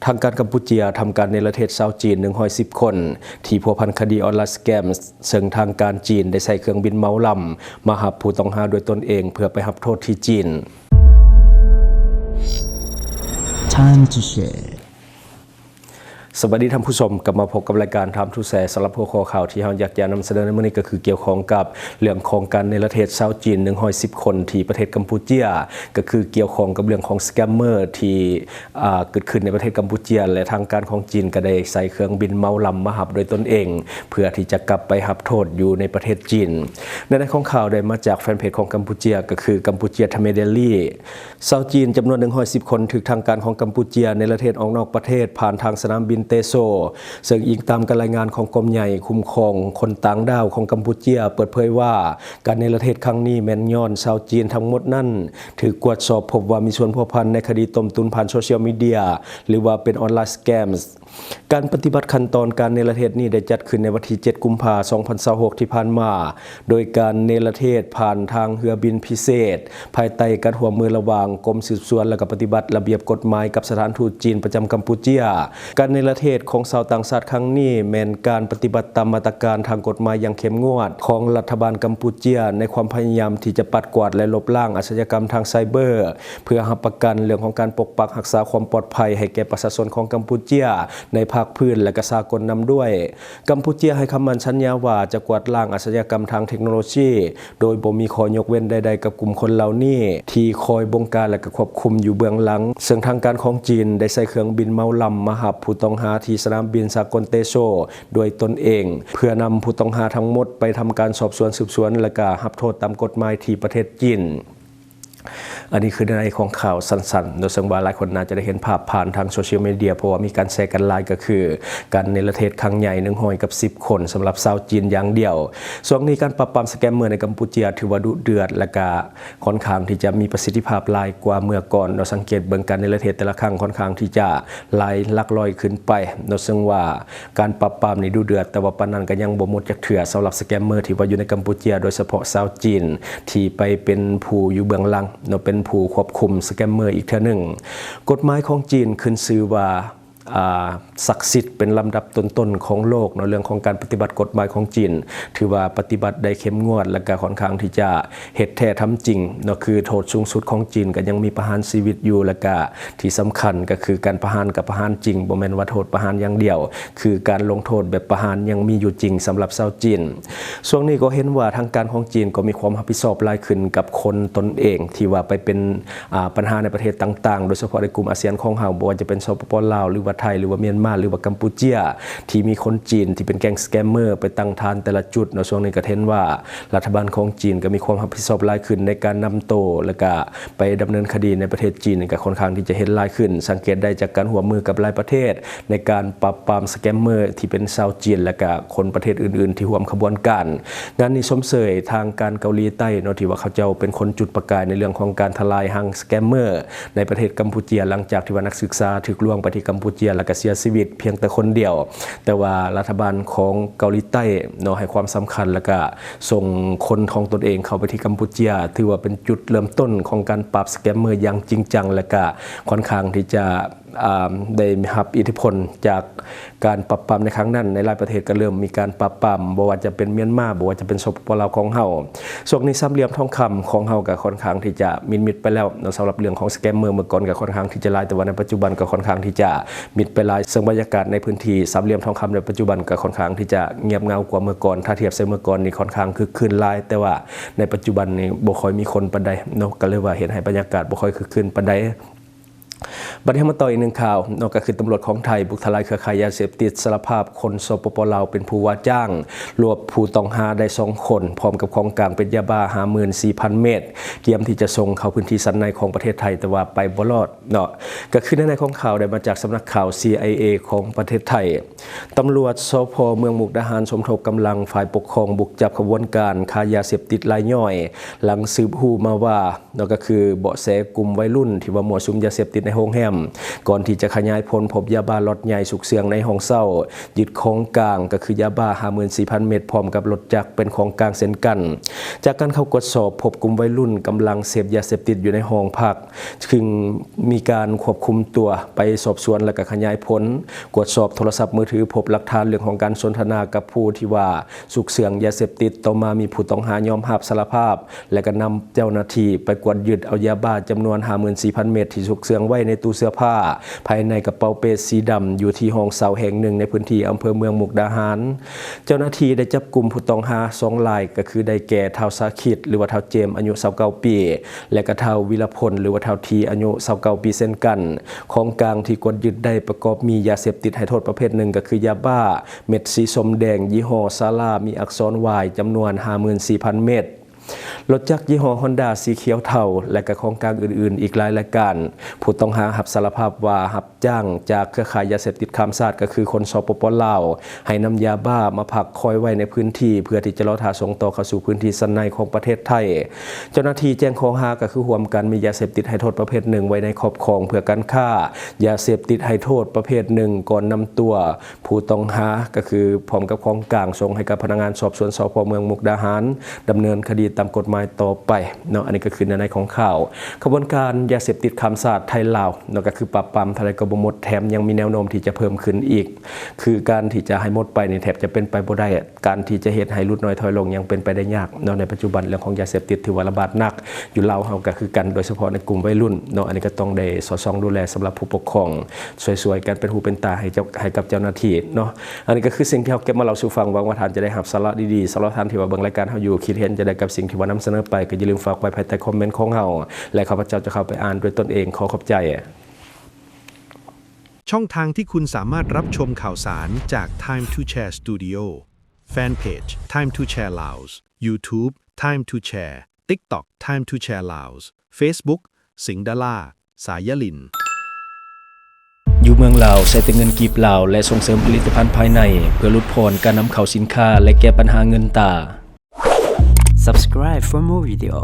ทางการกัมพูชีทำการเนรเทศชาวจีน110 คนที่พัวพันคดีออนไลน์สแกมซึ่งทางการจีนได้ใส่เครื่องบินเมาลำมาหับผู้ต้องหาโดยตนเองเพื่อไปหับโทษที่จีน Time to shareสวัสดีท่านผู้ชมกลับมาพบกับรายการทำทูแสสำหรับหัวข้อข่าวที่เราอยากจะนำเสนอในมื้อนี้ก็คือเกี่ยวข้องกับเรื่องของการเนรเทศชาวจีน110 คนที่ประเทศกัมพูชีก็คือเกี่ยวข้องกับเรื่องของสแกมเมอร์ที่เกิดขึ้นในประเทศกัมพูชีและทางการของจีนก็ได้ใส่เครื่องบินเมาลำมาหับโดยตนเองเพื่อที่จะกลับไปหับโทษอยู่ในประเทศจีนในของข่าวได้มาจากแฟนเพจของกัมพูชีก็คือกัมพูชีทเมเดลี่ชาวจีนจำนวน110 คนถูกทางการของกัมพูชีเนรเทศออกนอกประเทศผ่านทางสนามบินเตโซซึ่งอิงตามการรายงานของกรมใหญ่คุ้มครองคนต่างด้าวของกัมพูชีเปิดเผยว่าการเนรเทศครั้งนี้แม่นย้อนชาวจีนทั้งหมดนั้นถือกวดสอบพบว่ามีส่วนพัวพันในคดีต้มตุนผ่านโซเชียลมีเดียหรือว่าเป็นออนไลน์สแกมส์การปฏิบัติขั้นตอนการเนรเทศนี้ได้จัดขึ้นในวันที่ 7 กุมภาพันธ์ 2026 ที่ผ่านมาโดยการเนรเทศผ่านทางเรือบินพิเศษภายใต้การร่วมมือระหว่างกรมสืบสวนและก็ปฏิบัติระเบียบกฎหมายกับสถานทูตจีนประจำกัมพูชีการเนรเทศของชาวต่างชาติครั้งนี้แม้นการปฏิบัติตามมาตรการทางกฎหมายอย่างเข้มงวดของรัฐบาลกัมพูชีในความพยายามที่จะปัดกวาดและลบล้างอาชญากรรมทางไซเบอร์เพื่อรับประกันเรื่องของการปกปักรักษาความปลอดภัยให้แก่ประชาชนของกัมพูชีในภาคพื้นและก็สากลนำด้วยกัมพูชีให้คำมั่นสัญญาว่าจะกวาดล้างอาชญากรรมทางเทคโนโลยีโดยบ่มีข้อยกเว้นใดๆกับกลุ่มคนเหล่านี้ที่คอยบงการและก็ควบคุมอยู่เบื้องหลังซึ่งทางการของจีนได้ใส่เครื่องบินเมาลำมาหับผู้ต้องหาที่สนามบินสากลเตโซโดยตนเองเพื่อนำผู้ต้องหาทั้งหมดไปทำการสอบสวนสืบสวนและก็รับโทษตามกฎหมายที่ประเทศจีนอันนี้คือในของข่าวสั้นๆโดยซึ่งว่าหลายคนน่าจะได้เห็นภาพผ่านทางโซเชียลมีเดียเพราะว่ามีการแชร์กันหลายก็คือการเนรเทศครั้งใหญ่110 คนสำหรับชาวจีนอย่างเดียวช่วงนี้การปราบปรามสแกมเมอร์ในกัมพูชีถือว่าดุเดือดและก็ค่อนข้างที่จะมีประสิทธิภาพหลายกว่าเมื่อก่อนเราสังเกตเบิ่งการเนรเทศแต่ละครั้งค่อนข้างที่จะหลายหลักร้อยขึ้นไปโดยซึ่งว่าการปราบปรามนี่ดุเดือดแต่ว่าปานนั้นก็ยังบ่หมดจักเทื่อสำหรับสแกมเมอร์ที่ว่าอยู่ในกัมพูชีโดยเฉพาะชาวจีนที่ไปเป็นผู้อยู่เบื้องหลังเป็นผู้ควบคุมสแกมเมอร์อีกเท่านึงกฎหมายของจีนขึ้นชื่อว่าศักดิ์สิทธิ์เป็นลำดับต้นๆของโลกในเรื่องของการปฏิบัติกฎหมายของจีนถือว่าปฏิบัติได้เข้มงวดและก็ค่อนข้างที่จะเฮ็ดแท้ทำจริงคือโทษสูงสุดของจีนก็ยังมีประหารชีวิตอยู่และก็ที่สำคัญก็คือการประหารกับประหารจริงบ่แม่นว่าโทษประหารอย่างเดียวคือการลงโทษแบบประหารยังมีอยู่จริงสำหรับชาวจีนช่วงนี้ก็เห็นว่าทางการของจีนก็มีความรับผิดชอบหลายขึ้นกับคนตนเองที่ว่าไปเป็นปัญหาในประเทศต่างๆโดยเฉพาะในกลุ่มอาเซียนของเฮาบ่ว่าจะเป็นสปป.ลาวหรือว่าไทยหรือว่าเมียนมาหรือว่ากัมพูชีที่มีคนจีนที่เป็นแก๊งสแกมเมอร์ไปตั้งฐานแต่ละจุดในช่วงนี้ก็เห็นว่ารัฐบาลของจีนก็มีความรับผิดชอบหลายขึ้นในการนำโตและก็ไปดำเนินคดีในประเทศจีนก็ค่อนข้างที่จะเห็นหลายขึ้นสังเกตได้จากการร่วมมือกับหลายประเทศในการปราบปรามสแกมเมอร์ที่เป็นชาวจีนและก็คนประเทศอื่นๆที่ร่วมขบวนการงานนี้สมเสยทางการเกาหลีใต้ที่ว่าเขาเจ้าเป็นคนจุดประกายในเรื่องของการทลายหังสแกมเมอร์ในประเทศกัมพูชีหลังจากที่ว่านักศึกษาถูกลวงไปที่กัมพูชีและก็เสียชีวิตเพียงแต่คนเดียวแต่ว่ารัฐบาลของเกาหลีใต้ให้ความสำคัญและก็ส่งคนของตนเองเข้าไปที่กัมพูชีถือว่าเป็นจุดเริ่มต้นของการปราบสแกมเมอร์อย่างจริงจังและก็ค่อนข้างที่จะได้รับอิทธิพลจากการปราบปรามในครั้งนั้นในหลายประเทศก็เริ่มมีการปราบปรามบ่ว่าจะเป็นเมียนมาบ่ว่าจะเป็นสปป.ลาวของเฮาช่วงนี้สามเหลี่ยมทองคำของเฮาก็ค่อนข้างที่จะมิดไปแล้วสำหรับเรื่องของสแกมเมอร์เมื่อก่อนก็ค่อนข้างที่จะหลายแต่ว่าในปัจจุบันก็ค่อนข้างที่จะมิดไปหลายซึ่งบรรยากาศในพื้นที่สามเหลี่ยมทองคำในปัจจุบันก็ค่อนข้างที่จะเงียบเหงากว่าเมื่อก่อนถ้าเทียบเมื่อก่อนนี่ค่อนข้างคึกคืนหลายแต่ว่าในปัจจุบันนี่บ่ค่อยมีคนปานใดก็เลยว่าเห็นให้บรรยากาศบ่ค่อยคึกคืนปานใดบัดนี้มาต่ออีกหนึ่งข่าวก็คือตำรวจของไทยบุกทลายเครือข่ายยาเสพติดสารภาพคนสปป.ลาวเป็นผู้ว่าจ้างรวบผู้ต้องหาได้2 คนพร้อมกับของกลางเป็นยาบ้า 54,000 เม็ดเตรียมที่จะส่งเข้าพื้นที่สันในของประเทศไทยแต่ว่าไปบ่รอดก็คือในของข่าวได้มาจากสำนักข่าว CIA ของประเทศไทยตำรวจสพ.เมืองมุกดาหารสมทบกำลังฝ่ายปกครองบุกจับขบวนการค้ายาเสพติดรายย่อยหลังสืบฮู้มาว่าก็คือเบาะแสกลุ่มวัยรุ่นที่ว่ามั่วสุมยาเสพติดใน โรงแรมก่อนที่จะขยายผลพบยาบ้าล็อตใหญ่สุกเสืองในห้องเช่ายึดของกลางก็คือยาบ้า 54,000 เม็ดพร้อมกับรถจักรเป็นของกลางเช่นกันจากการเข้ากวดสอบพบกลุ่มวัยรุ่นกำลังเสพยาเสพติดอยู่ในห้องพักจึงมีการควบคุมตัวไปสอบสวนและก็ขยายผลกวดสอบโทรศัพท์มือถือพบหลักฐานเรื่องของการสนทนากับผู้ที่ว่าสุกเสืองยาเสพติดต่อมามีผู้ต้องหายอมรับสารภาพและก็นำเจ้าหน้าที่ไปกวดยึดเอายาบ้าจำนวน 54,000 เม็ดที่สุกเสืองไว้ในตู้เสื้อผ้าภายในกระเป๋าเป้สีดำอยู่ที่ห้องเช่าแห่งหนึ่งในพื้นที่อำเภอเมืองมุกดาหารเจ้าหน้าที่ได้จับกลุ่มผู้ต้องหา2รายก็คือได้แก่เฒ่าสาคิดหรือว่าเฒ่าเจมอายุ29ปีและก็เฒ่าวิรพลหรือว่าเฒ่าทีอายุ29ปีเช่นกันของกลางที่กวดยึดได้ประกอบมียาเสพติดให้โทษประเภทหนึ่งก็คือยาบ้าเม็ดสีส้มแดงยี่ห้อซาลามีอักษร Y จำนวน 54,000 เม็ดรถจักรยี่ห้อ Honda สีเขียวเทาและก็ของกลางอื่นๆอีกหลายรายการผู้ต้องหารับสารภาพว่ารับจ้างจากเครือข่ายยาเสพติดข้ามชาติก็คือคนสปป.ลาวให้นำยาบ้ามาพักคอยไว้ในพื้นที่เพื่อที่จะรอท่าส่งต่อเข้าสู่พื้นที่ชั้นในของประเทศไทยเจ้าหน้าที่แจ้งข้อหาก็คือร่วมกันมียาเสพติดให้โทษประเภทหนึ่งไว้ในครอบครองเพื่อการฆ่ายาเสพติดให้โทษประเภทหนึ่งก่อนนำตัวผู้ต้องหาก็คือพร้อมกับของกลางส่งให้กับพนักงานสอบสวนสพ.เมืองมุกดาหารดำเนินคดีตามกฎหมายต่อไปเนาะอันนี้ก็คือในของข่าวขบวนการยาเสพติดข้ามชาติไทยลาวเนาะก็คือปราบปรามทะเลกบหมดแถมยังมีแนวโน้มที่จะเพิ่มขึ้นอีกคือการที่จะให้หมดไปในแถบจะเป็นไปบ่ได้การที่จะเฮ็ดให้ลดน้อยถอยลงยังเป็นไปได้ยากเนาะในปัจจุบันเรื่องของยาเสพติดถือว่าระบาดหนักอยู่ลาวเฮาก็คือกันโดยเฉพาะในกลุ่มวัยรุ่นเนาะอันนี้ก็ต้องได้สอดส่องดูแลสำหรับผู้ปกครองสวยๆกันเป็นหูเป็นตาให้กับเจ้าหน้าที่เนาะอันนี้ก็คือสิ่งที่เฮาเก็บมาเล่าสู่ฟังหวังว่าท่านจะได้รับสาระดีๆสำหรับท่านที่ว่าเบิ่งรายการเฮาอยู่คิดเห็นจะได้กับสิ่งที่ว่านำเสนอไปก็อย่าลืมฝากไว้ภายใต้คอมเมนต์ของเฮาและข้าพเจ้าจะเข้าไปอ่านด้วยตนเองขอขอบใจช่องทางที่คุณสามารถรับชมข่าวสารจาก Time to Share Studio Fanpage Time to Share Laos YouTube Time to Share TikTok Time to Share Laos Facebook สิงห์ดาราสายลินอยู่เมืองลาวใช้แต่เงินกีบลาวและส่งเสริมผลิตภัณฑ์ภายในเพื่อลดผ่อนการนำเข้าสินค้าและแก้ปัญหาเงินตา Subscribe for more video.